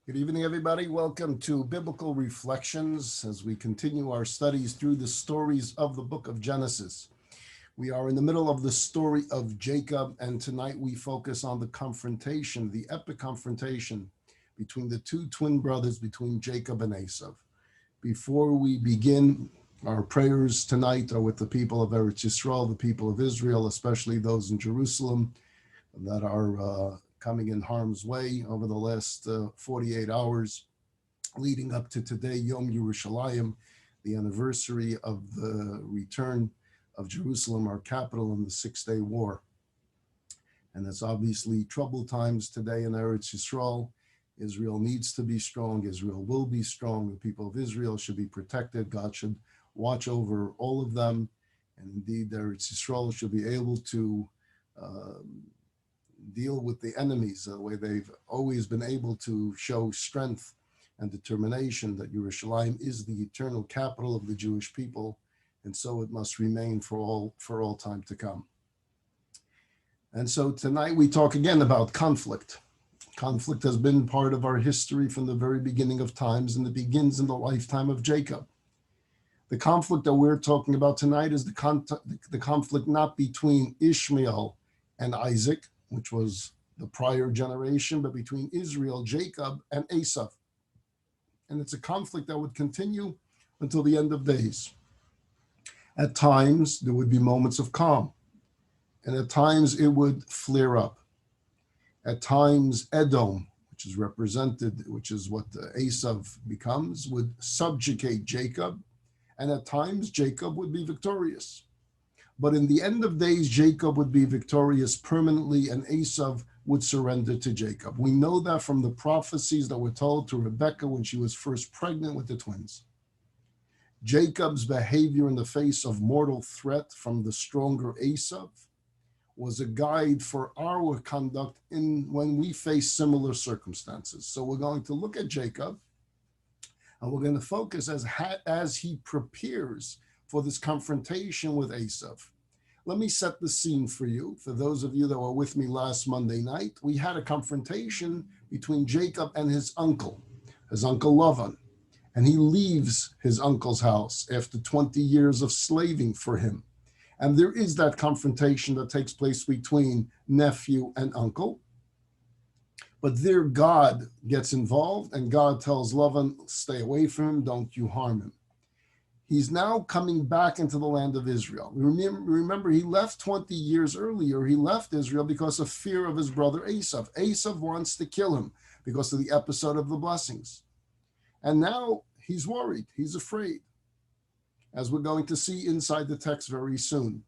Good evening, everybody. Welcome to Biblical Reflections as we continue our studies through the stories of the book of Genesis. We are in the middle of the story of Jacob, and tonight we focus on the confrontation, the epic confrontation between the two twin brothers, between Jacob and Esau. Before we begin, our prayers tonight are with the people of Eretz Yisrael, the people of Israel, especially those in Jerusalem that are coming in harm's way over the last 48 hours leading up to today, Yom Yerushalayim, the anniversary of the return of Jerusalem, our capital, in the Six-Day War. And it's obviously troubled times today in Eretz Yisrael. Israel needs to be strong. Israel will be strong. The people of Israel should be protected. God should watch over all of them. And indeed, Eretz Yisrael should be able to deal with the enemies the way they've always been able to show strength and determination that Yerushalayim is the eternal capital of the Jewish people, and so it must remain for all time to come. And so tonight we talk again about conflict. Conflict has been part of our history from the very beginning of times, and it begins in the lifetime of Jacob. The conflict that we're talking about tonight is the conflict not between Ishmael and Isaac, which was the prior generation, but between Israel, Jacob, and Esau. And it's a conflict that would continue until the end of days. At times, there would be moments of calm, and at times it would flare up. At times, Edom, which is represented, which is what Esau becomes, would subjugate Jacob, and at times Jacob would be victorious. But in the end of days, Jacob would be victorious permanently, and Esau would surrender to Jacob. We know that from the prophecies that were told to Rebekah when she was first pregnant with the twins. Jacob's behavior in the face of mortal threat from the stronger Esau was a guide for our conduct when we face similar circumstances. So we're going to look at Jacob, and we're going to focus as he prepares for this confrontation with Esau. Let me set the scene for you. For those of you that were with me last Monday night, we had a confrontation between Jacob and his uncle Lavan, and he leaves his uncle's house after 20 years of slaving for him. And there is that confrontation that takes place between nephew and uncle. But there God gets involved, and God tells Lavan, stay away from him, don't you harm him. He's now coming back into the land of Israel. Remember, he left 20 years earlier. He left Israel because of fear of his brother Esau. Esau wants to kill him because of the episode of the blessings. And now he's worried. He's afraid, as we're going to see inside the text very soon.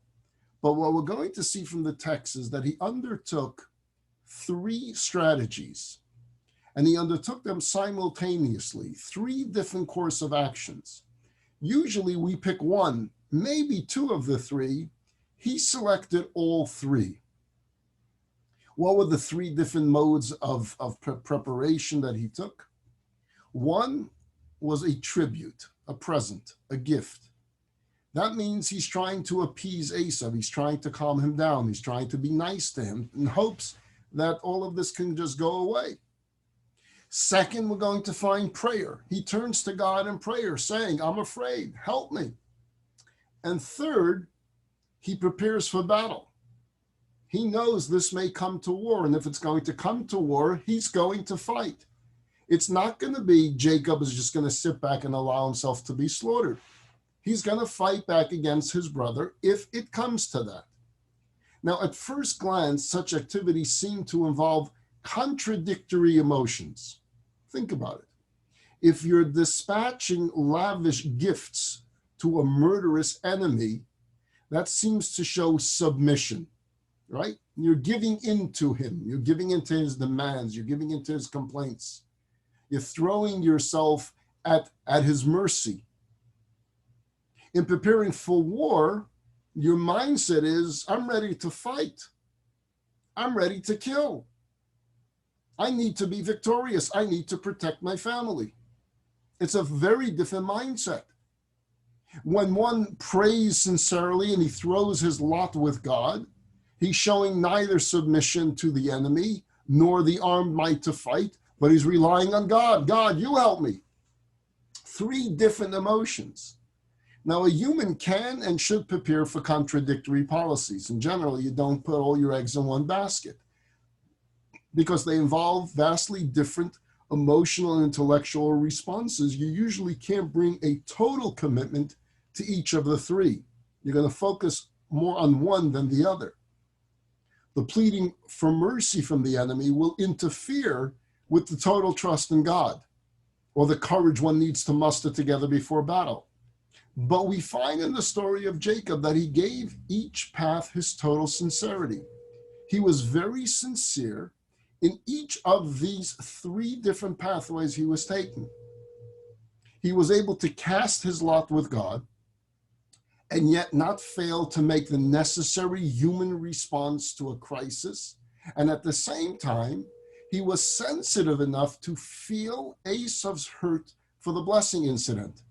But what we're going to see from the text is that he undertook 3 strategies, and he undertook them simultaneously, 3 different course of actions. Usually we pick 1, maybe 2 of the 3. He selected all 3. What were the 3 different modes of preparation that he took? 1 was a tribute, a present, a gift. That means he's trying to appease Esau. He's trying to calm him down. He's trying to be nice to him in hopes that all of this can just go away. Second, we're going to find prayer. He turns to God in prayer, saying, I'm afraid, help me. And third, he prepares for battle. He knows this may come to war, and if it's going to come to war, he's going to fight. It's not going to be Jacob is just going to sit back and allow himself to be slaughtered. He's going to fight back against his brother if it comes to that. Now, at first glance, such activities seem to involve contradictory emotions. Think about it. If you're dispatching lavish gifts to a murderous enemy, that seems to show submission, right? You're giving in to him. You're giving in to his demands. You're giving in to his complaints. You're throwing yourself at his mercy. In preparing for war, your mindset is, I'm ready to fight. I'm ready to kill. I need to be victorious. I need to protect my family. It's a very different mindset. When one prays sincerely and he throws his lot with God, he's showing neither submission to the enemy nor the armed might to fight, but he's relying on God. God, you help me. Three different emotions. Now, a human can and should prepare for contradictory policies. In general, you don't put all your eggs in one basket because they involve vastly different emotional and intellectual responses. You usually can't bring a total commitment to each of the three. You're going to focus more on one than the other. The pleading for mercy from the enemy will interfere with the total trust in God or the courage one needs to muster together before battle. But we find in the story of Jacob that he gave each path his total sincerity. He was very sincere in each of these three different pathways he was taking. He was able to cast his lot with God and yet not fail to make the necessary human response to a crisis. And at the same time, he was sensitive enough to feel Esau's hurt for the blessing incident.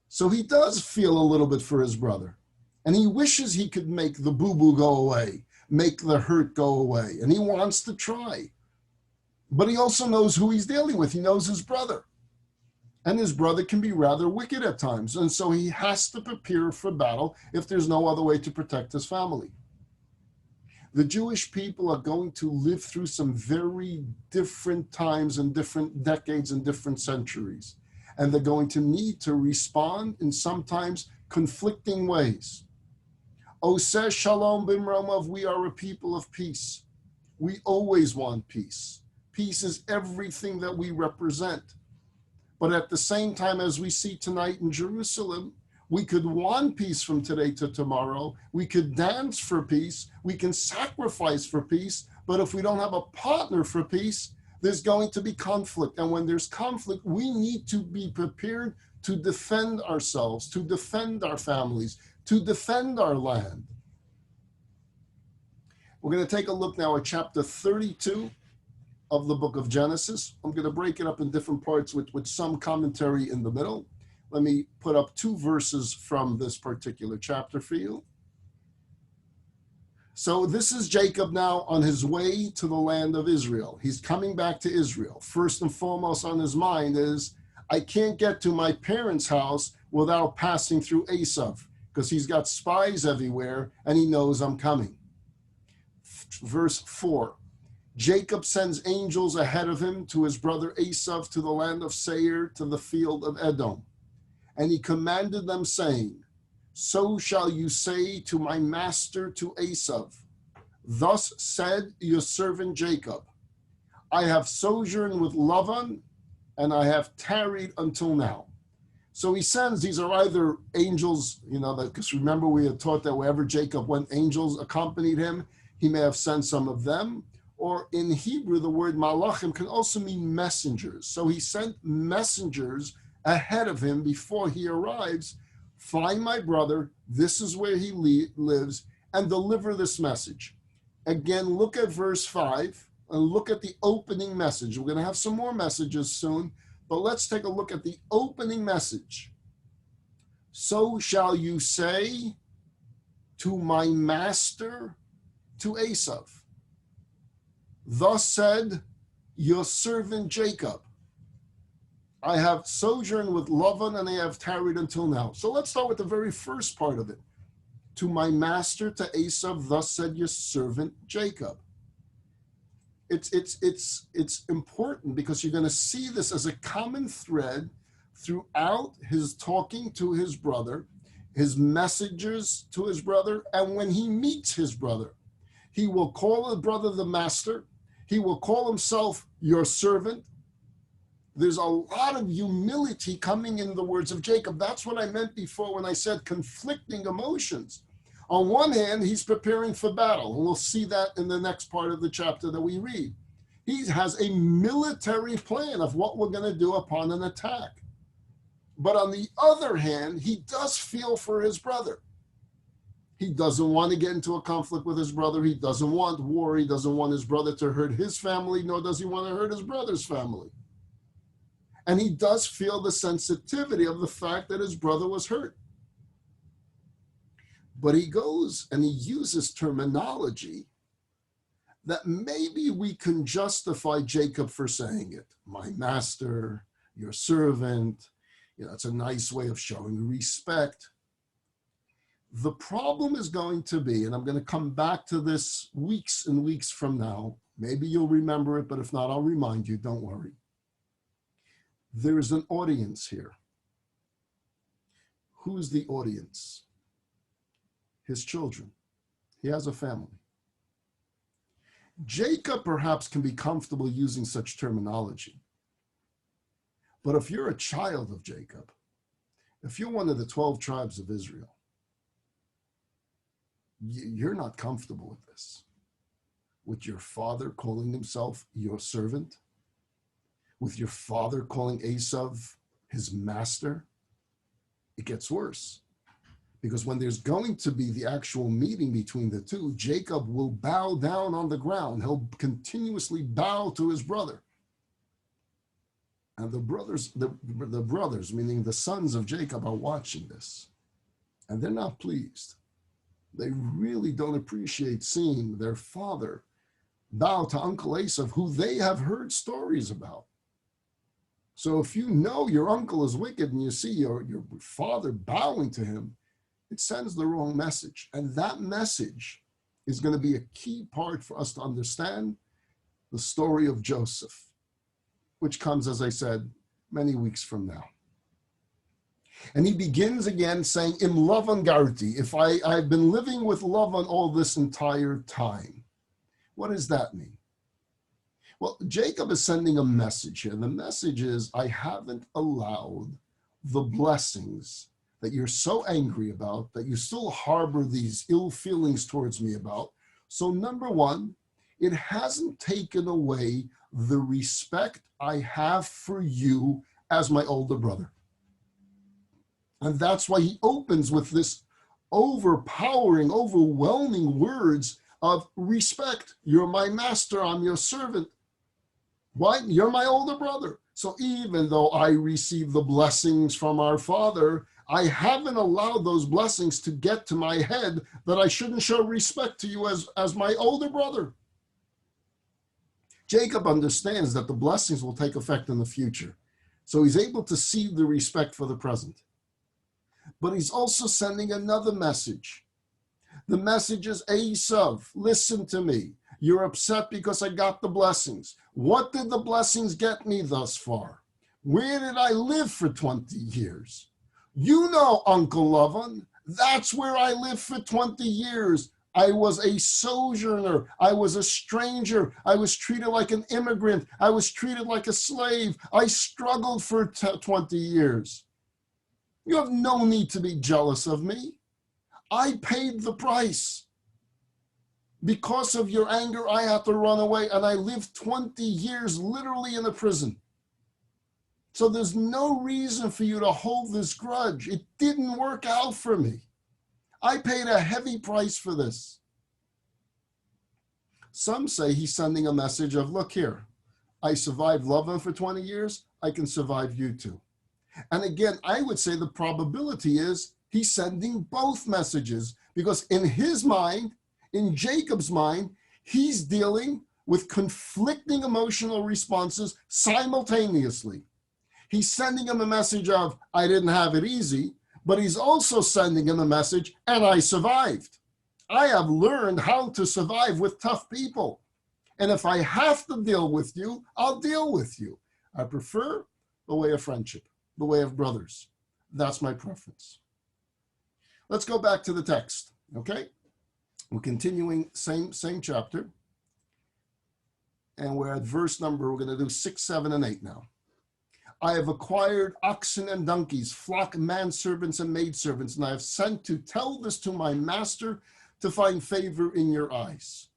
So he does feel a little bit for his brother, and he wishes he could make the boo-boo go away, make the hurt go away, and he wants to try. But he also knows who he's dealing with. He knows his brother, and his brother can be rather wicked at times, and so he has to prepare for battle if there's no other way to protect his family. The Jewish people are going to live through some very different times and different decades and different centuries. And they're going to need to respond in sometimes conflicting ways. Oseh Shalom Bimromov, we are a people of peace. We always want peace. Peace is everything that we represent. But at the same time, as we see tonight in Jerusalem, we could want peace from today to tomorrow. We could dance for peace. We can sacrifice for peace. But if we don't have a partner for peace, there's going to be conflict. And when there's conflict, we need to be prepared to defend ourselves, to defend our families, to defend our land. We're going to take a look now at chapter 32 of the book of Genesis. I'm going to break it up in different parts with some commentary in the middle. Let me put up two verses from this particular chapter for you. So this is Jacob now on his way to the land of Israel. He's coming back to Israel. First and foremost on his mind is, I can't get to my parents' house without passing through Esau, because he's got spies everywhere and he knows I'm coming. Verse 4, Jacob sends angels ahead of him to his brother Esau to the land of Seir, to the field of Edom. And he commanded them, saying, so shall you say to my master, to Esau, thus said your servant Jacob, I have sojourned with Laban, and I have tarried until now. So he sends, these are either angels, because remember we had taught that wherever Jacob went, angels accompanied him. He may have sent some of them, or in Hebrew, the word malachim can also mean messengers. So he sent messengers ahead of him before he arrives. Find my brother, this is where he lives, and deliver this message. Again, look at verse 5, and look at the opening message. We're going to have some more messages soon, but let's take a look at the opening message. So shall you say to my master, to Esau, thus said your servant Jacob, I have sojourned with Laban and I have tarried until now. So let's start with the very first part of it. To my master, to Esau, thus said your servant Jacob. It's important because you're going to see this as a common thread throughout his talking to his brother, his messages to his brother, and when he meets his brother. He will call his brother the master. He will call himself your servant. There's a lot of humility coming in the words of Jacob. That's what I meant before when I said conflicting emotions. On one hand, he's preparing for battle, and we'll see that in the next part of the chapter that we read. He has a military plan of what we're going to do upon an attack. But on the other hand, he does feel for his brother. He doesn't want to get into a conflict with his brother. He doesn't want war. He doesn't want his brother to hurt his family, nor does he want to hurt his brother's family. And he does feel the sensitivity of the fact that his brother was hurt. But he goes and he uses terminology that maybe we can justify Jacob for saying it. My master, your servant, it's a nice way of showing respect. The problem is going to be, and I'm going to come back to this weeks and weeks from now, maybe you'll remember it, but if not, I'll remind you, don't worry. There is an audience here. Who's the audience? His children. He has a family. Jacob perhaps can be comfortable using such terminology. But if you're a child of Jacob, if you're one of the 12 tribes of Israel, you're not comfortable with this. With your father calling himself your servant, with your father calling Esau his master, it gets worse. Because when there's going to be the actual meeting between the two, Jacob will bow down on the ground. He'll continuously bow to his brother. And the brothers, meaning the sons of Jacob, are watching this. And they're not pleased. They really don't appreciate seeing their father bow to Uncle Esau, who they have heard stories about. So if you know your uncle is wicked and you see your father bowing to him, it sends the wrong message. And that message is going to be a key part for us to understand the story of Joseph, which comes, as I said, many weeks from now. And he begins again saying, Im Lavan Garti, if I've been living with Lavan all this entire time. What does that mean? Well, Jacob is sending a message here. The message is, I haven't allowed the blessings that you're so angry about, that you still harbor these ill feelings towards me about. So number one, it hasn't taken away the respect I have for you as my older brother. And that's why he opens with this overpowering, overwhelming words of respect. You're my master, I'm your servant. Why? You're my older brother. So even though I receive the blessings from our father, I haven't allowed those blessings to get to my head that I shouldn't show respect to you as my older brother. Jacob understands that the blessings will take effect in the future. So he's able to see the respect for the present. But he's also sending another message. The message is, Esau, listen to me. You're upset because I got the blessings. What did the blessings get me thus far? Where did I live for 20 years? You know, Uncle Lavan, that's where I lived for 20 years. I was a sojourner. I was a stranger. I was treated like an immigrant. I was treated like a slave. I struggled for 20 years. You have no need to be jealous of me. I paid the price. Because of your anger, I had to run away, and I lived 20 years literally in a prison. So there's no reason for you to hold this grudge. It didn't work out for me. I paid a heavy price for this. Some say he's sending a message of, look here, I survived Lavan for 20 years. I can survive you too. And again, I would say the probability is he's sending both messages, because in his mind, in Jacob's mind, he's dealing with conflicting emotional responses simultaneously. He's sending him a message of, I didn't have it easy, but he's also sending him a message, and I survived. I have learned how to survive with tough people. And if I have to deal with you, I'll deal with you. I prefer the way of friendship, the way of brothers. That's my preference. Let's go back to the text, okay? We're continuing, same chapter. And we're at verse number, we're going to do 6, 7, and 8 now. I have acquired oxen and donkeys, flock, manservants, and maidservants, and I have sent to tell this to my master to find favor in your eyes.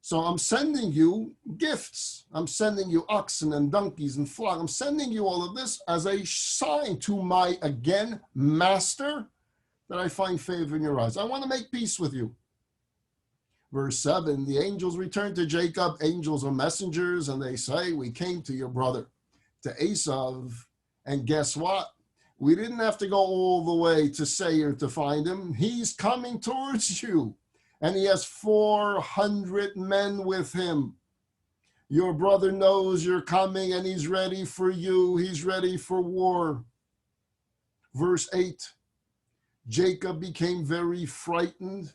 So I'm sending you gifts. I'm sending you oxen and donkeys and flock. I'm sending you all of this as a sign to my, again, master, that I find favor in your eyes. I want to make peace with you. Verse 7, the angels return to Jacob. Angels are messengers, and they say, we came to your brother, to Esau, and guess what? We didn't have to go all the way to Seir to find him. He's coming towards you. and he has 400 men with him. Your brother knows you're coming and he's ready for you. He's ready for war. Verse 8, Jacob became very frightened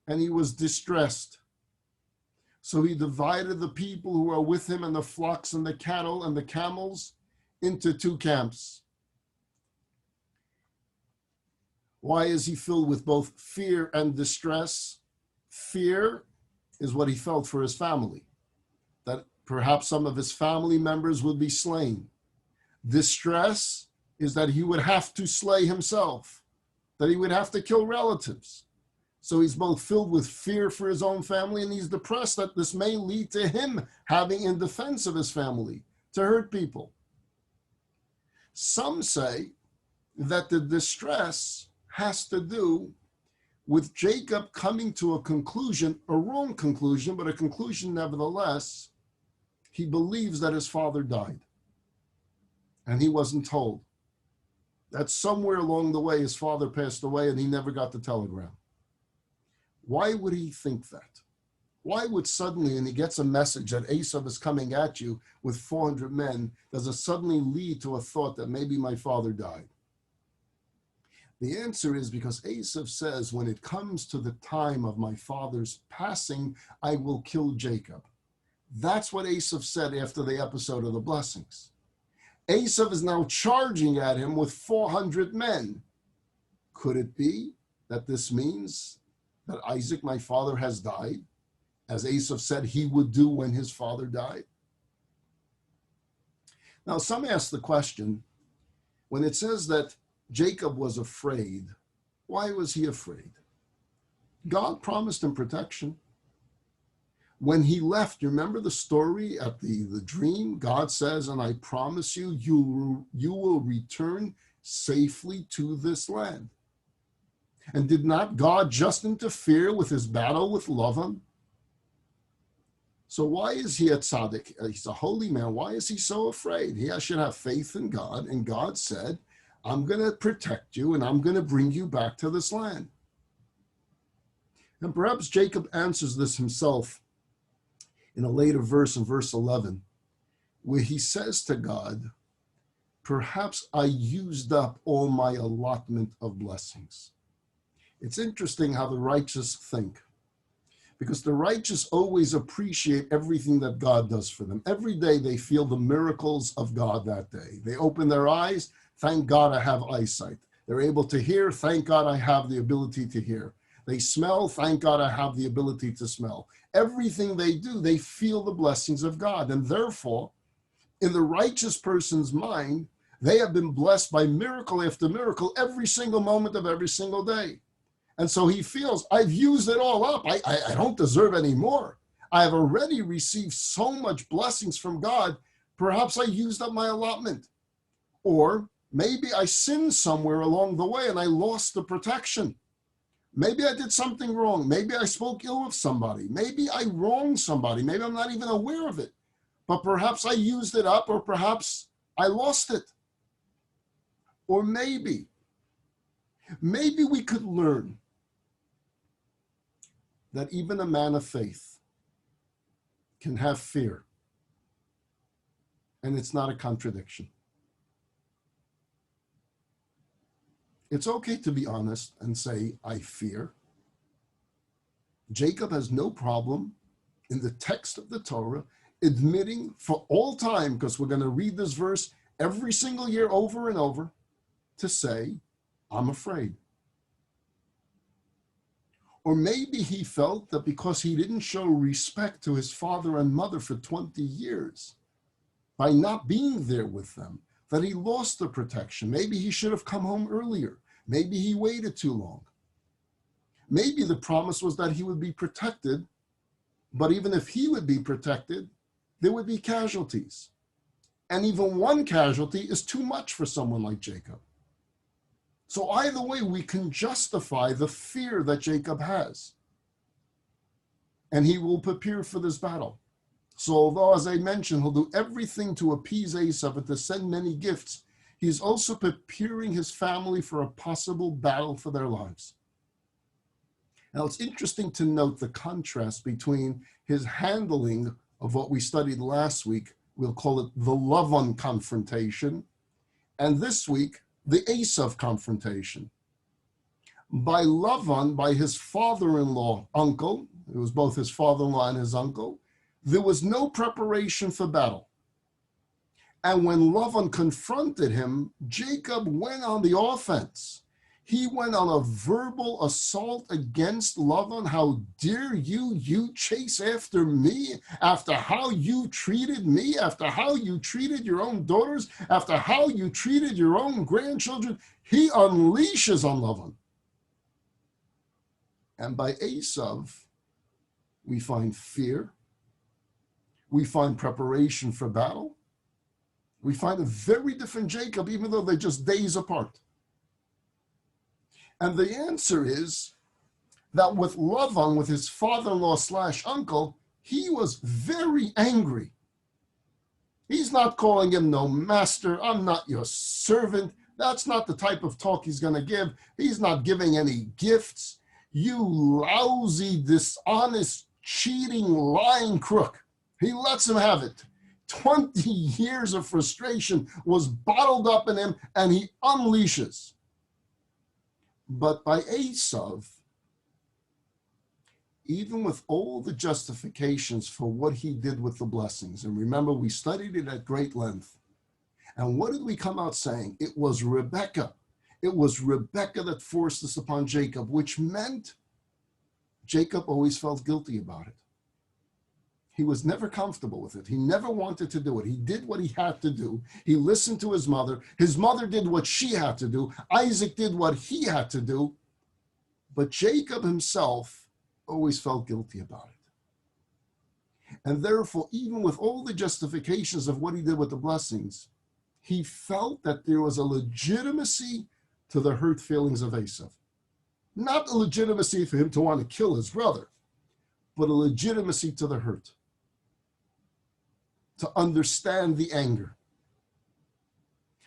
and he was distressed. So he divided the people who are with him and the flocks and the cattle and the camels into two camps. Why is he filled with both fear and distress? Fear is what he felt for his family, that perhaps some of his family members would be slain. Distress is that he would have to slay himself, that he would have to kill relatives. So he's both filled with fear for his own family, and he's depressed that this may lead to him having, in defense of his family, to hurt people. Some say that the distress has to do with Jacob coming to a conclusion, a wrong conclusion, but a conclusion nevertheless. He believes that his father died, and he wasn't told. That somewhere along the way his father passed away and he never got the telegram. Why would he think that? Why would suddenly, and he gets a message that Esau is coming at you with 400 men, does it suddenly lead to a thought that maybe my father died? The answer is because Esau says, when it comes to the time of my father's passing, I will kill Jacob. That's what Esau said after the episode of the blessings. Esau is now charging at him with 400 men. Could it be that this means that Isaac, my father, has died, as Esau said he would do when his father died? Now, some ask the question, when it says that Jacob was afraid, why was he afraid? God promised him protection. When he left, you remember the story at the dream? God says, and I promise you, you will return safely to this land. And did not God just interfere with his battle with Lavan? So why is he a tzaddik? He's a holy man. Why is he so afraid? He should have faith in God. And God said, I'm going to protect you and I'm going to bring you back to this land. And perhaps Jacob answers this himself in a later verse, in verse 11, where he says to God, perhaps I used up all my allotment of blessings. It's interesting how the righteous think, because the righteous always appreciate everything that God does for them. Every day they feel the miracles of God that day. They open their eyes, thank God I have eyesight. They're able to hear, thank God I have the ability to hear. They smell, thank God I have the ability to smell. Everything they do, they feel the blessings of God. And therefore, in the righteous person's mind, they have been blessed by miracle after miracle every single moment of every single day. And so he feels, I've used it all up. I don't deserve any more. I have already received so much blessings from God. Perhaps I used up my allotment. Or maybe I sinned somewhere along the way and I lost the protection. Maybe I did something wrong. Maybe I spoke ill of somebody. Maybe I wronged somebody. Maybe I'm not even aware of it. But perhaps I used it up, or perhaps I lost it. Or maybe we could learn that even a man of faith can have fear. And it's not a contradiction. It's okay to be honest and say, I fear. Jacob has no problem in the text of the Torah admitting for all time, because we're going to read this verse every single year over and over, to say, I'm afraid. Or maybe he felt that because he didn't show respect to his father and mother for 20 years, by not being there with them, that he lost the protection. Maybe he should have come home earlier. Maybe he waited too long. Maybe the promise was that he would be protected, but even if he would be protected, there would be casualties. And even one casualty is too much for someone like Jacob. So either way, we can justify the fear that Jacob has. And he will prepare for this battle. So although, as I mentioned, he'll do everything to appease Esau and to send many gifts, he's also preparing his family for a possible battle for their lives. Now, it's interesting to note the contrast between his handling of what we studied last week, we'll call it the Lavan confrontation, and this week, the Esau confrontation. By Lavan, by his father-in-law, uncle, it was both his father-in-law and his uncle, there was no preparation for battle. And when Lavan confronted him, Jacob went on the offense. He went on a verbal assault against Lavan. How dare you chase after me, after how you treated me, after how you treated your own daughters, after how you treated your own grandchildren. He unleashes on Lavan. And by Esau, we find fear. We find preparation for battle. We find a very different Jacob, even though they're just days apart. And the answer is that with Lavan, with his father-in-law / uncle, he was very angry. He's not calling him no master. I'm not your servant. That's not the type of talk he's going to give. He's not giving any gifts. You lousy, dishonest, cheating, lying crook. He lets him have it. 20 years of frustration was bottled up in him, and he unleashes. But by Esau, even with all the justifications for what he did with the blessings, and remember, we studied it at great length, and what did we come out saying? It was Rebekah. It was Rebekah that forced this upon Jacob, which meant Jacob always felt guilty about it. He was never comfortable with it. He never wanted to do it. He did what he had to do. He listened to his mother. His mother did what she had to do. Isaac did what he had to do. But Jacob himself always felt guilty about it. And therefore, even with all the justifications of what he did with the blessings, he felt that there was a legitimacy to the hurt feelings of Esau. Not a legitimacy for him to want to kill his brother, but a legitimacy to the hurt, to understand the anger.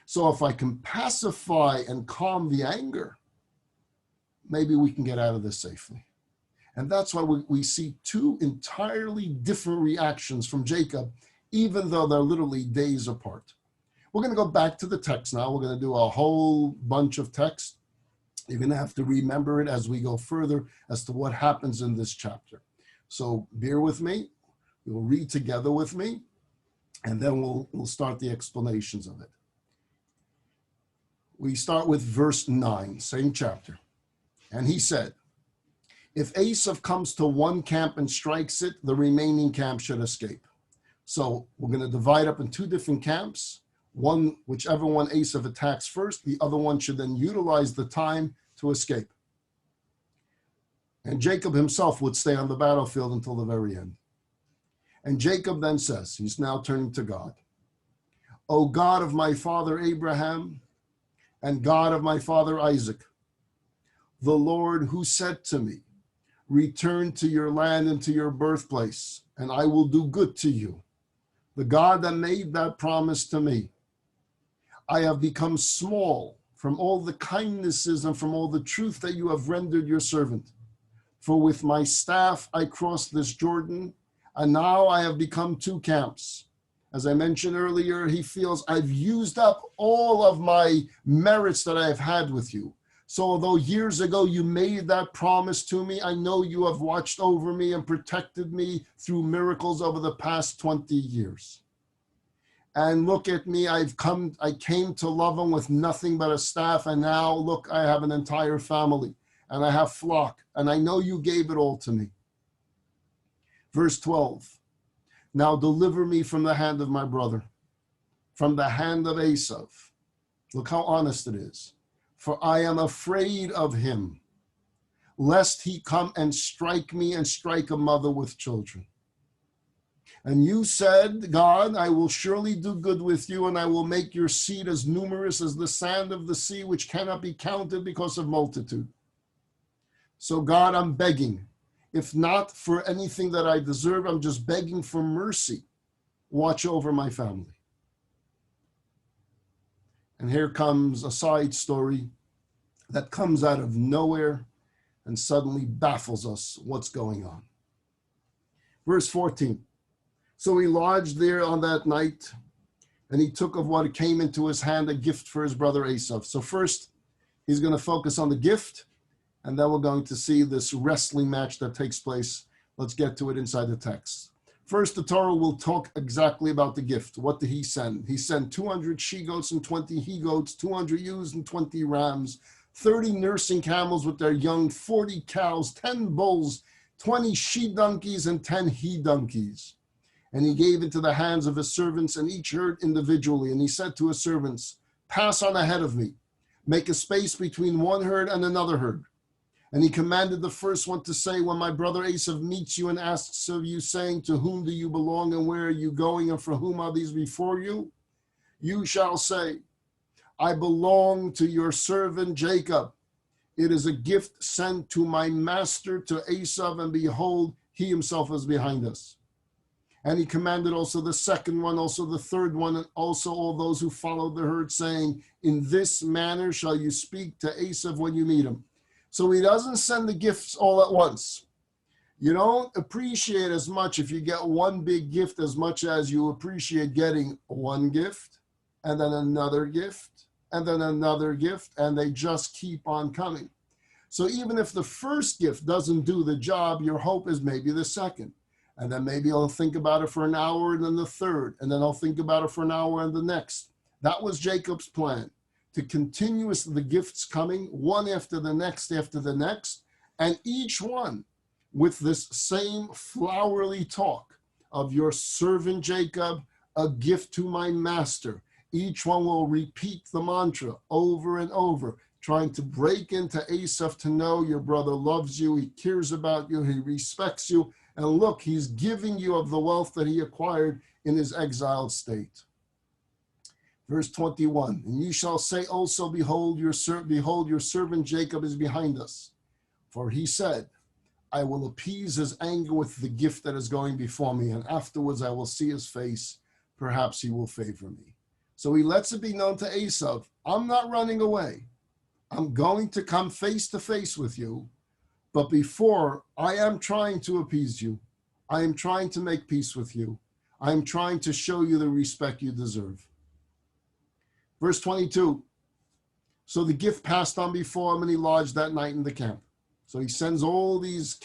So if I can pacify and calm the anger, maybe we can get out of this safely. And that's why we see two entirely different reactions from Jacob, even though they're literally days apart. We're going to go back to the text now. We're going to do a whole bunch of text. You're going to have to remember it as we go further as to what happens in this chapter. So bear with me. You'll read together with me, and then we'll start the explanations of it. We start with verse 9, same chapter. And he said, if Esau comes to one camp and strikes it, the remaining camp should escape. So we're going to divide up in two different camps. One, whichever one Esau attacks first, the other one should then utilize the time to escape. And Jacob himself would stay on the battlefield until the very end. And Jacob then says, he's now turning to God, O God of my father Abraham and God of my father Isaac, the Lord who said to me, return to your land and to your birthplace, and I will do good to you. The God that made that promise to me. I have become small from all the kindnesses and from all the truth that you have rendered your servant. For with my staff I crossed this Jordan, and now I have become two camps. As I mentioned earlier, he feels I've used up all of my merits that I have had with you. So although years ago you made that promise to me, I know you have watched over me and protected me through miracles over the past 20 years. And look at me, I came to love him with nothing but a staff, and now look, I have an entire family, and I have flock, and I know you gave it all to me. Verse 12, now deliver me from the hand of my brother, from the hand of Esau. Look how honest it is. For I am afraid of him, lest he come and strike me and strike a mother with children. And you said, God, I will surely do good with you, and I will make your seed as numerous as the sand of the sea, which cannot be counted because of multitude. So God, I'm begging, if not for anything that I deserve, I'm just begging for mercy. Watch over my family. And here comes a side story that comes out of nowhere. and suddenly baffles us what's going on. Verse 14. So he lodged there on that night, and he took of what came into his hand a gift for his brother Esau. So first, he's going to focus on the gift, and then we're going to see this wrestling match that takes place. Let's get to it inside the text. First, the Torah will talk exactly about the gift. What did he send? He sent 200 she-goats and 20 he-goats, 200 ewes and 20 rams, 30 nursing camels with their young, 40 cows, 10 bulls, 20 she-donkeys, and 10 he-donkeys. And he gave into the hands of his servants, and each herd individually. And he said to his servants, pass on ahead of me. Make a space between one herd and another herd. And he commanded the first one to say, when my brother Esau meets you and asks of you, saying, to whom do you belong and where are you going and for whom are these before you? You shall say, I belong to your servant Jacob. It is a gift sent to my master, to Esau, and behold, he himself is behind us. And he commanded also the second one, also the third one, and also all those who followed the herd, saying, in this manner shall you speak to Esau when you meet him. So he doesn't send the gifts all at once. You don't appreciate as much if you get one big gift as much as you appreciate getting one gift, and then another gift, and then another gift, and they just keep on coming. So even if the first gift doesn't do the job, your hope is maybe the second. And then maybe I'll think about it for an hour, and then the third, and then I'll think about it for an hour and the next. That was Jacob's plan, to continuously the gifts coming, one after the next, and each one with this same flowery talk of your servant Jacob, a gift to my master. Each one will repeat the mantra over and over, trying to break into Esau to know your brother loves you, he cares about you, he respects you, and look, he's giving you of the wealth that he acquired in his exiled state. Verse 21, and you shall say also, behold, your servant Jacob is behind us. For he said, I will appease his anger with the gift that is going before me, and afterwards I will see his face. Perhaps he will favor me. So he lets it be known to Esau, I'm not running away. I'm going to come face to face with you. But before, I am trying to appease you. I am trying to make peace with you. I am trying to show you the respect you deserve. Verse 22, so the gift passed on before him, and he lodged that night in the camp. So he sends all these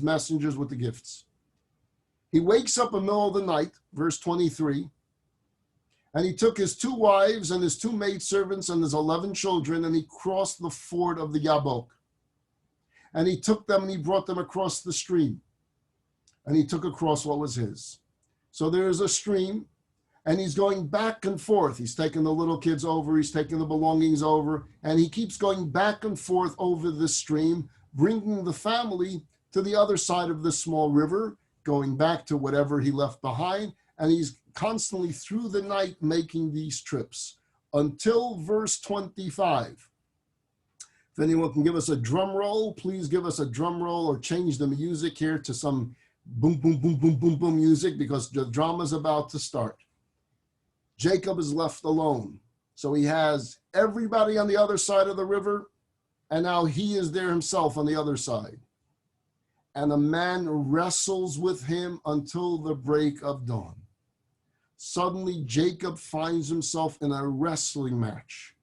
messengers with the gifts. He wakes up in the middle of the night, verse 23, and he took his 2 wives and his 2 maidservants and his 11 children, and he crossed the ford of the Yabok. And he took them and he brought them across the stream, and he took across what was his. So there is a stream, and he's going back and forth. He's taking the little kids over, he's taking the belongings over, and he keeps going back and forth over the stream, bringing the family to the other side of the small river, going back to whatever he left behind, and he's constantly through the night making these trips until verse 25. If anyone can give us a drum roll, please give us a drum roll, or change the music here to some boom, boom, boom, boom, boom, boom music, because the drama is about to start. Jacob is left alone. So he has everybody on the other side of the river, and now he is there himself on the other side. And a man wrestles with him until the break of dawn. Suddenly, Jacob finds himself in a wrestling match.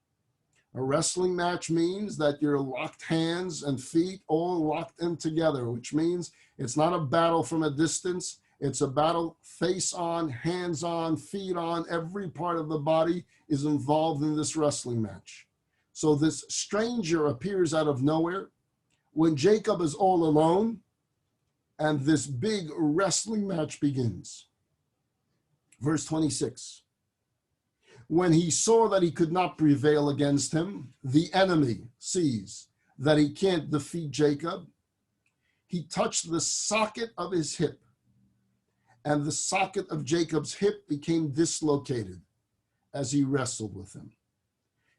A wrestling match means that you're locked hands and feet all locked in together, which means it's not a battle from a distance. It's a battle face on, hands on, feet on. Every part of the body is involved in this wrestling match. So this stranger appears out of nowhere when Jacob is all alone, and this big wrestling match begins. Verse 26. When he saw that he could not prevail against him, the enemy sees that he can't defeat Jacob. He touched the socket of his hip, and the socket of Jacob's hip became dislocated as he wrestled with him.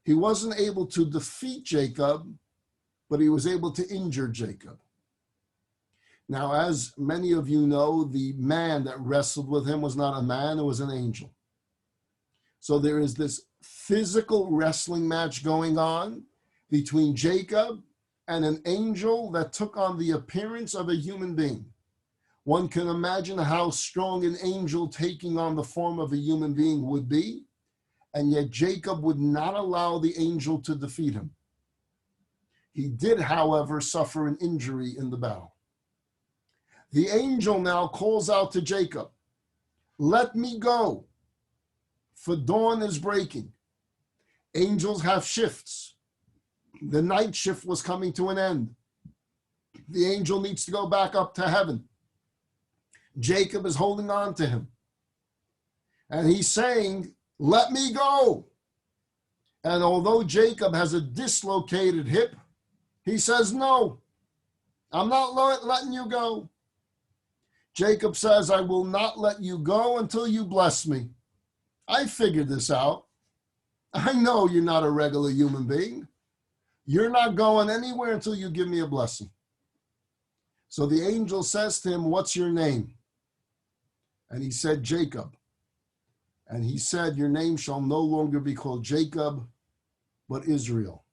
He wasn't able to defeat Jacob, but he was able to injure Jacob. Now, as many of you know, the man that wrestled with him was not a man, it was an angel. So there is this physical wrestling match going on between Jacob and an angel that took on the appearance of a human being. One can imagine how strong an angel taking on the form of a human being would be, and yet Jacob would not allow the angel to defeat him. He did, however, suffer an injury in the battle. The angel now calls out to Jacob, "Let me go, for dawn is breaking." Angels have shifts. The night shift was coming to an end. The angel needs to go back up to heaven. Jacob is holding on to him. And he's saying, "Let me go." And although Jacob has a dislocated hip, he says, "No, I'm not letting you go." Jacob says, "I will not let you go until you bless me. I figured this out. I know you're not a regular human being. You're not going anywhere until you give me a blessing." So the angel says to him, "What's your name?" And he said, "Jacob." And he said, "Your name shall no longer be called Jacob, but Israel,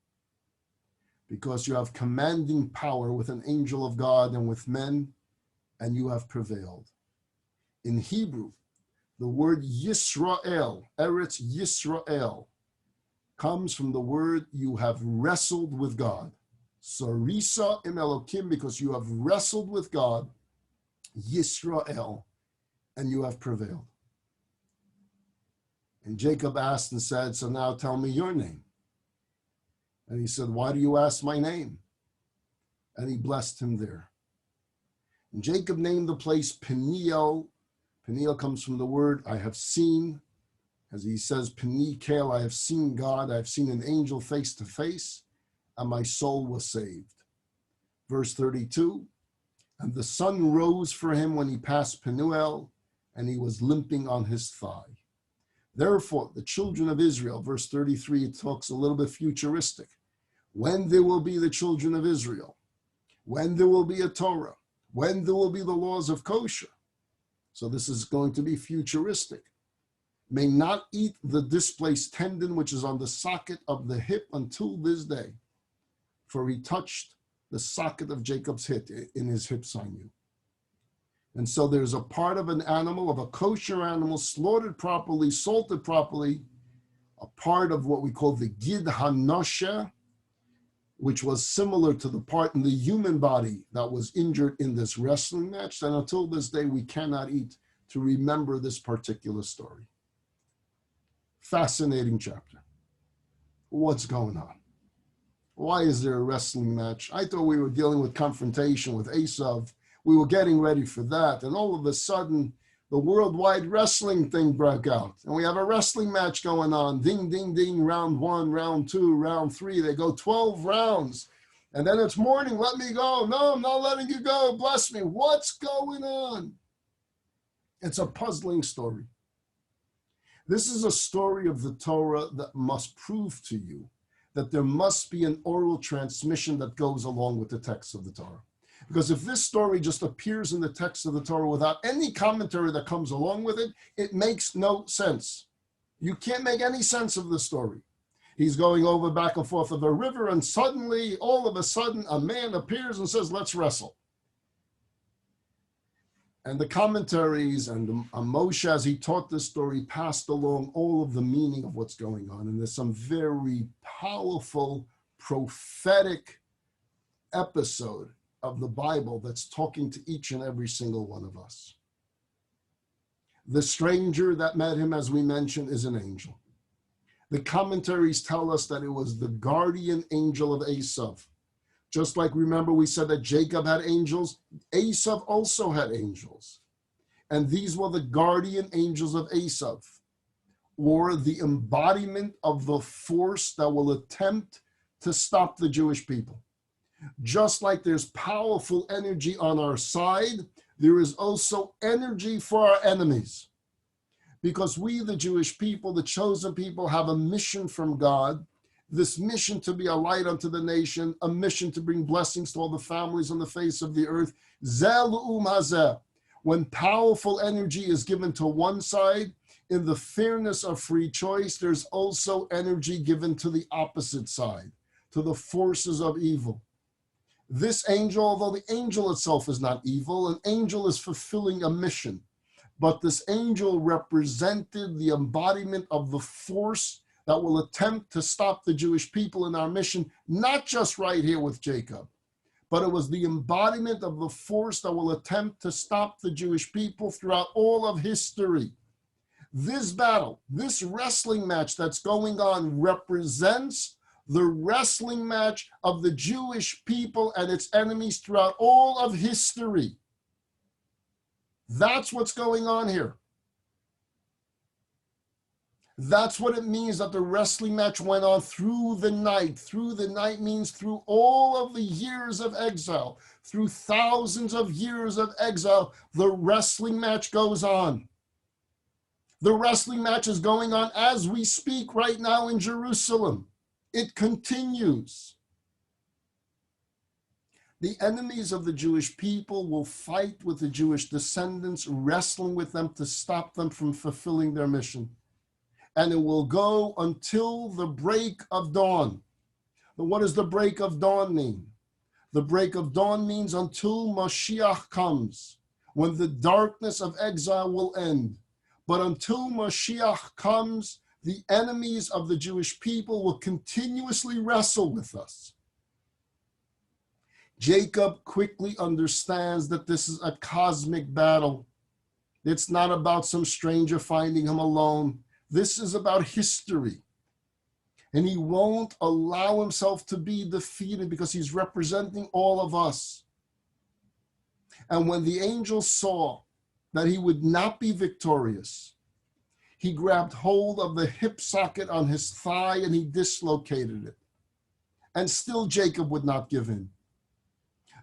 because you have commanding power with an angel of God and with men, and you have prevailed." In Hebrew, the word Yisrael, Eretz Yisrael, comes from the word "you have wrestled with God." Sarisa im Elokim, because you have wrestled with God, Yisrael, and you have prevailed. And Jacob asked and said, "So now tell me your name." And he said, "Why do you ask my name?" And he blessed him there. And Jacob named the place Peniel. Peniel comes from the word "I have seen." As he says, Peniel, I have seen God, I have seen an angel face to face, and my soul was saved. Verse 32, and the sun rose for him when he passed Penuel, and he was limping on his thigh. Therefore, the children of Israel, verse 33, it talks a little bit futuristic. When there will be the children of Israel, when there will be a Torah, when there will be the laws of kosher. So this is going to be futuristic. May not eat the displaced tendon which is on the socket of the hip until this day, for he touched the socket of Jacob's hip in his hip sinew. And so there's a part of an animal, of a kosher animal, slaughtered properly, salted properly, a part of what we call the gid hanosha, which was similar to the part in the human body that was injured in this wrestling match. And until this day, we cannot eat to remember this particular story. Fascinating chapter. What's going on? Why is there a wrestling match? I thought we were dealing with confrontation with Esau. We were getting ready for that. And all of a sudden, the worldwide wrestling thing broke out. And we have a wrestling match going on. Ding, ding, ding, round 1, round 2, round 3. They go 12 rounds. And then it's morning. Let me go. No, I'm not letting you go. Bless me. What's going on? It's a puzzling story. This is a story of the Torah that must prove to you that there must be an oral transmission that goes along with the text of the Torah. Because if this story just appears in the text of the Torah without any commentary that comes along with it, it makes no sense. You can't make any sense of the story. He's going over back and forth of a river, and suddenly, all of a sudden, a man appears and says, "Let's wrestle." And the commentaries and Moshe, as he taught this story, passed along all of the meaning of what's going on. And there's some very powerful, prophetic episode of the Bible that's talking to each and every single one of us. The stranger that met him, as we mentioned, is an angel. The commentaries tell us that it was the guardian angel of Esau. Just like, remember, we said that Jacob had angels, Esau also had angels. And these were the guardian angels of Esau, or the embodiment of the force that will attempt to stop the Jewish people. Just like there's powerful energy on our side, there is also energy for our enemies. Because we, the Jewish people, the chosen people, have a mission from God. This mission to be a light unto the nation, a mission to bring blessings to all the families on the face of the earth. When powerful energy is given to one side, in the fairness of free choice, there's also energy given to the opposite side, to the forces of evil. This angel, although the angel itself is not evil, an angel is fulfilling a mission. But this angel represented the embodiment of the force that will attempt to stop the Jewish people in our mission, not just right here with Jacob, but it was the embodiment of the force that will attempt to stop the Jewish people throughout all of history. This battle, this wrestling match that's going on represents the wrestling match of the Jewish people and its enemies throughout all of history. That's what's going on here. That's what it means that the wrestling match went on through the night. Through the night means through all of the years of exile, through thousands of years of exile, the wrestling match goes on. The wrestling match is going on as we speak right now in Jerusalem. It continues. The enemies of the Jewish people will fight with the Jewish descendants, wrestling with them to stop them from fulfilling their mission. And it will go until the break of dawn. But what does the break of dawn mean? The break of dawn means until Mashiach comes, when the darkness of exile will end. But until Mashiach comes, the enemies of the Jewish people will continuously wrestle with us. Jacob quickly understands that this is a cosmic battle. It's not about some stranger finding him alone. This is about history. And he won't allow himself to be defeated because he's representing all of us. And when the angel saw that he would not be victorious, he grabbed hold of the hip socket on his thigh and he dislocated it. And still Jacob would not give in.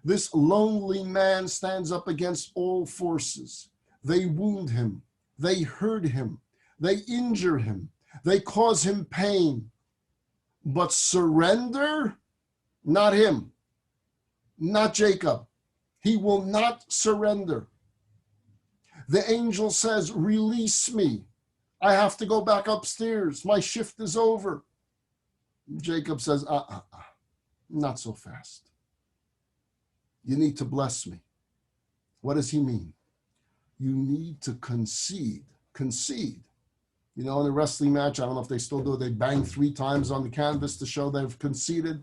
This lonely man stands up against all forces. They wound him. They hurt him. They injure him. They cause him pain. But surrender? Not him. Not Jacob. He will not surrender. The angel says, release me. I have to go back upstairs. My shift is over. Jacob says, not so fast. You need to bless me. What does he mean? You need to concede. Concede. You know, in a wrestling match, I don't know if they still do it, they bang 3 times on the canvas to show they've conceded.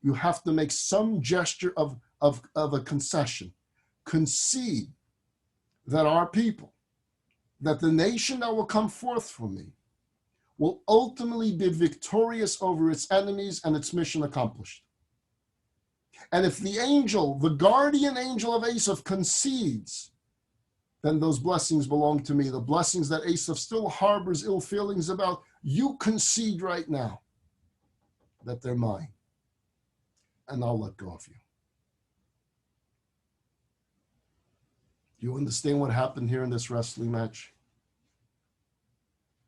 You have to make some gesture of a concession. Concede that our people, that the nation that will come forth from me, will ultimately be victorious over its enemies and its mission accomplished. And if the angel, the guardian angel of Esau, concedes, then those blessings belong to me. The blessings that Esau still harbors ill feelings about, you concede right now that they're mine, and I'll let go of you. Do you understand what happened here in this wrestling match?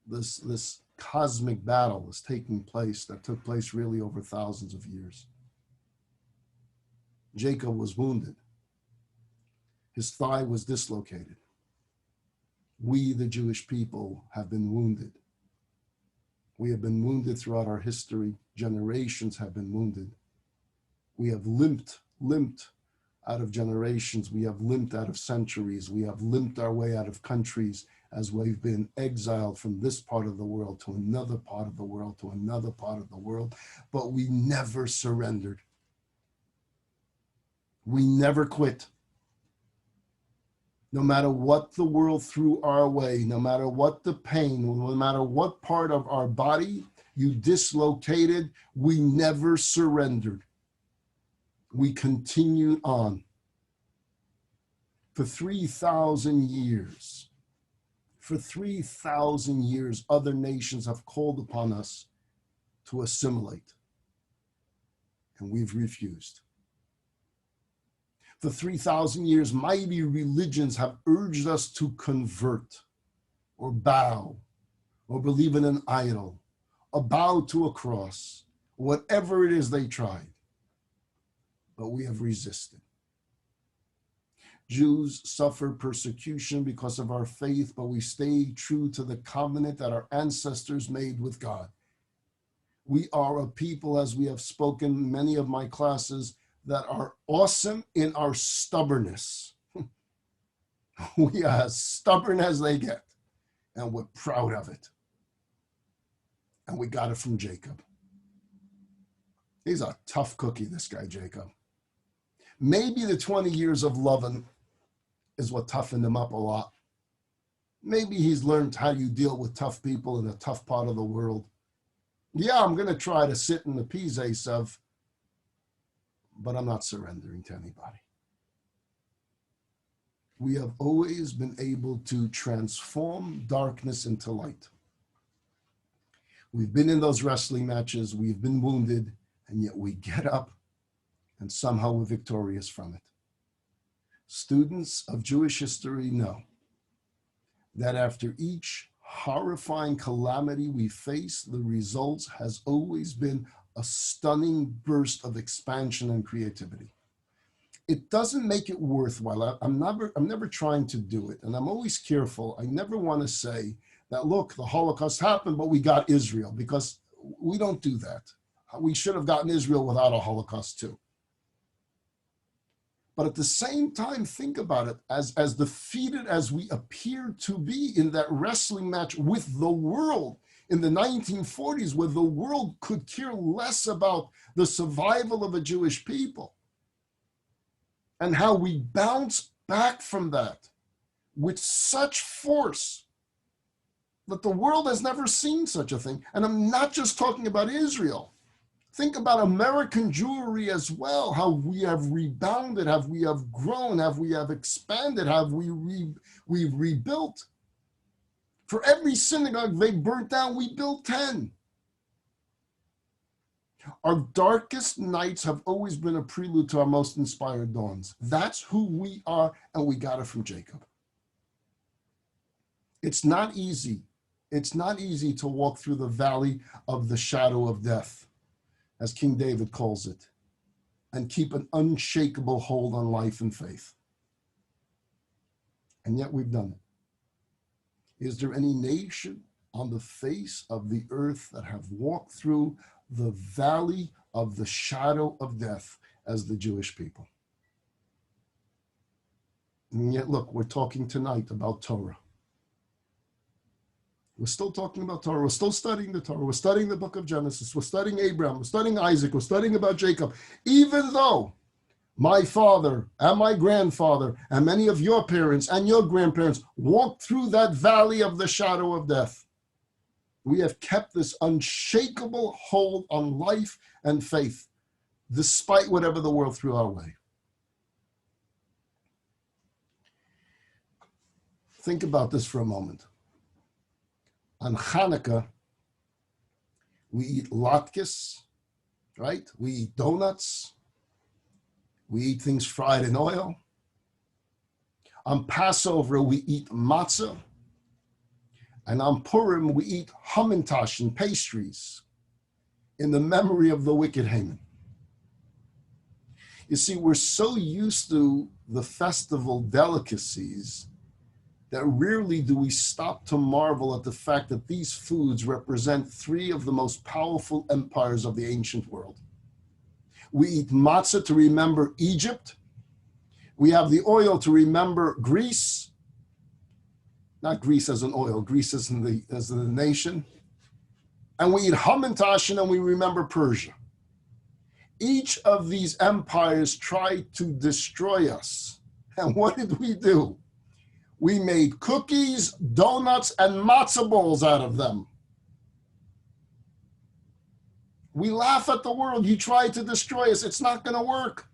This cosmic battle is taking place that took place really over thousands of years. Jacob was wounded. His thigh was dislocated. We, the Jewish people, have been wounded. We have been wounded throughout our history. Generations have been wounded. We have limped out of generations. We have limped out of centuries. We have limped our way out of countries as we've been exiled from this part of the world to another part of the world to another part of the world. But we never surrendered. We never quit. No matter what the world threw our way, no matter what the pain, no matter what part of our body you dislocated, we never surrendered. We continued on. For 3,000 years, other nations have called upon us to assimilate, and we've refused. For 3,000 years, mighty religions have urged us to convert or bow or believe in an idol or bow to a cross, whatever it is they tried. But we have resisted. Jews suffer persecution because of our faith, but we stay true to the covenant that our ancestors made with God. We are a people, as we have spoken in many of my classes, that are awesome in our stubbornness. We are as stubborn as they get, and we're proud of it. And we got it from Jacob. He's a tough cookie, this guy, Jacob. Maybe the 20 years of loving is what toughened him up a lot. Maybe he's learned how you deal with tough people in a tough part of the world. Yeah, I'm going to try to sit and appease Esau, but I'm not surrendering to anybody. We have always been able to transform darkness into light. We've been in those wrestling matches, we've been wounded, and yet we get up and somehow we're victorious from it. Students of Jewish history know that after each horrifying calamity we face, the results has always been a stunning burst of expansion and creativity. It doesn't make it worthwhile. I'm never trying to do it, and I'm always careful. I never want to say that, look, the Holocaust happened, but we got Israel, because we don't do that. We should have gotten Israel without a Holocaust too. But at the same time, think about it, as defeated as we appear to be in that wrestling match with the world in the 1940s, where the world could care less about the survival of a Jewish people, and how we bounce back from that with such force that the world has never seen such a thing. And I'm not just talking about Israel. Think about American Jewry as well, how we have rebounded, how we have grown, how we have expanded, how we've rebuilt. For every synagogue they burnt down, we built 10. Our darkest nights have always been a prelude to our most inspired dawns. That's who we are, and we got it from Jacob. It's not easy. It's not easy to walk through the valley of the shadow of death, as King David calls it, and keep an unshakable hold on life and faith. And yet we've done it. Is there any nation on the face of the earth that have walked through the valley of the shadow of death as the Jewish people? And yet, look, we're talking tonight about Torah. We're still talking about Torah. We're still studying the Torah. We're studying the book of Genesis. We're studying Abraham. We're studying Isaac. We're studying about Jacob. Even though my father and my grandfather and many of your parents and your grandparents walked through that valley of the shadow of death, we have kept this unshakable hold on life and faith, despite whatever the world threw our way. Think about this for a moment. On Hanukkah, we eat latkes, right? We eat donuts. We eat things fried in oil. On Passover, we eat matzah. And on Purim, we eat hamantash and pastries in the memory of the wicked Haman. You see, we're so used to the festival delicacies that rarely do we stop to marvel at the fact that these foods represent three of the most powerful empires of the ancient world. We eat matzah to remember Egypt. We have the oil to remember Greece. Not Greece as an oil, Greece as the nation. And we eat hamantash and we remember Persia. Each of these empires tried to destroy us. And what did we do? We made cookies, donuts, and matzah balls out of them. We laugh at the world. You try to destroy us. It's not going to work.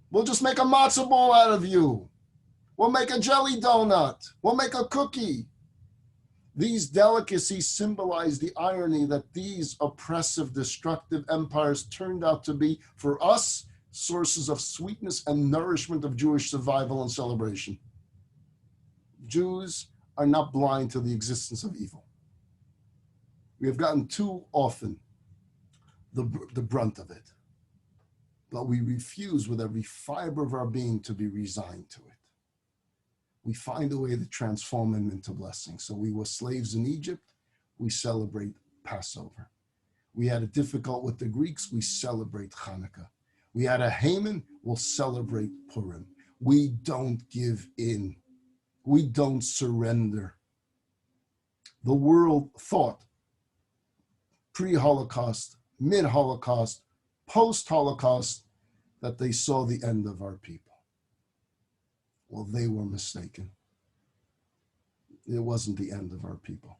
We'll just make a matzah ball out of you. We'll make a jelly donut. We'll make a cookie. These delicacies symbolize the irony that these oppressive, destructive empires turned out to be, for us, sources of sweetness and nourishment of Jewish survival and celebration. Jews are not blind to the existence of evil. We have gotten too often the brunt of it, but we refuse with every fiber of our being to be resigned to it. We find a way to transform them into blessings. So we were slaves in Egypt, we celebrate Passover. We had it difficult with the Greeks, we celebrate Hanukkah. We had a Haman, we'll celebrate Purim. We don't give in. We don't surrender. The world thought pre-Holocaust, mid-Holocaust, post-Holocaust that they saw the end of our people. Well, they were mistaken. It wasn't the end of our people.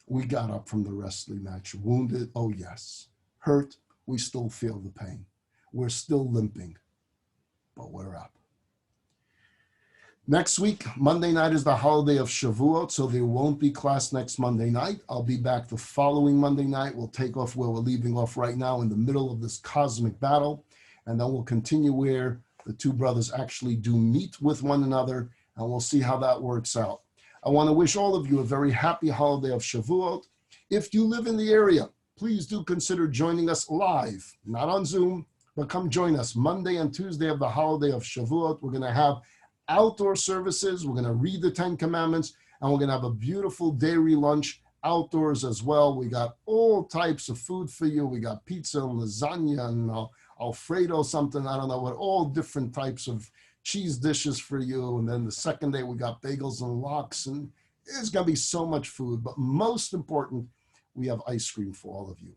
We got up from the wrestling match, wounded, oh yes. Hurt, we still feel the pain. We're still limping, but we're up. Next week, Monday night is the holiday of Shavuot, so there won't be class next Monday night. I'll be back the following Monday night. We'll take off where we're leaving off right now in the middle of this cosmic battle, and then we'll continue where the two brothers actually do meet with one another, and we'll see how that works out. I want to wish all of you a very happy holiday of Shavuot. If you live in the area, please do consider joining us live, not on Zoom, but come join us Monday and Tuesday of the holiday of Shavuot. We're going to have outdoor services. We're going to read the 10 Commandments, and we're going to have a beautiful dairy lunch outdoors as well. We got all types of food for you. We got pizza and lasagna and Alfredo something, I don't know what, all different types of cheese dishes for you. And then the second day, we got bagels and lox, and it's going to be so much food. But most important, we have ice cream for all of you.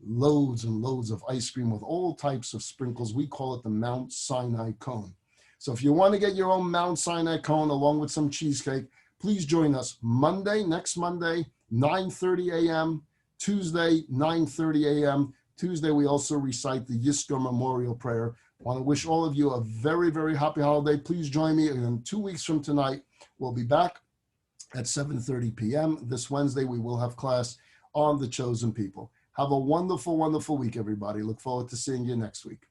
Loads and loads of ice cream with all types of sprinkles. We call it the Mount Sinai cone. So if you want to get your own Mount Sinai cone along with some cheesecake, please join us Monday, next Monday, 9:30 a.m., Tuesday, 9:30 a.m. Tuesday, we also recite the Yizkor Memorial Prayer. I want to wish all of you a very, very happy holiday. Please join me. And 2 weeks from tonight, we'll be back at 7:30 p.m. This Wednesday, we will have class on the chosen people. Have a wonderful, wonderful week, everybody. Look forward to seeing you next week.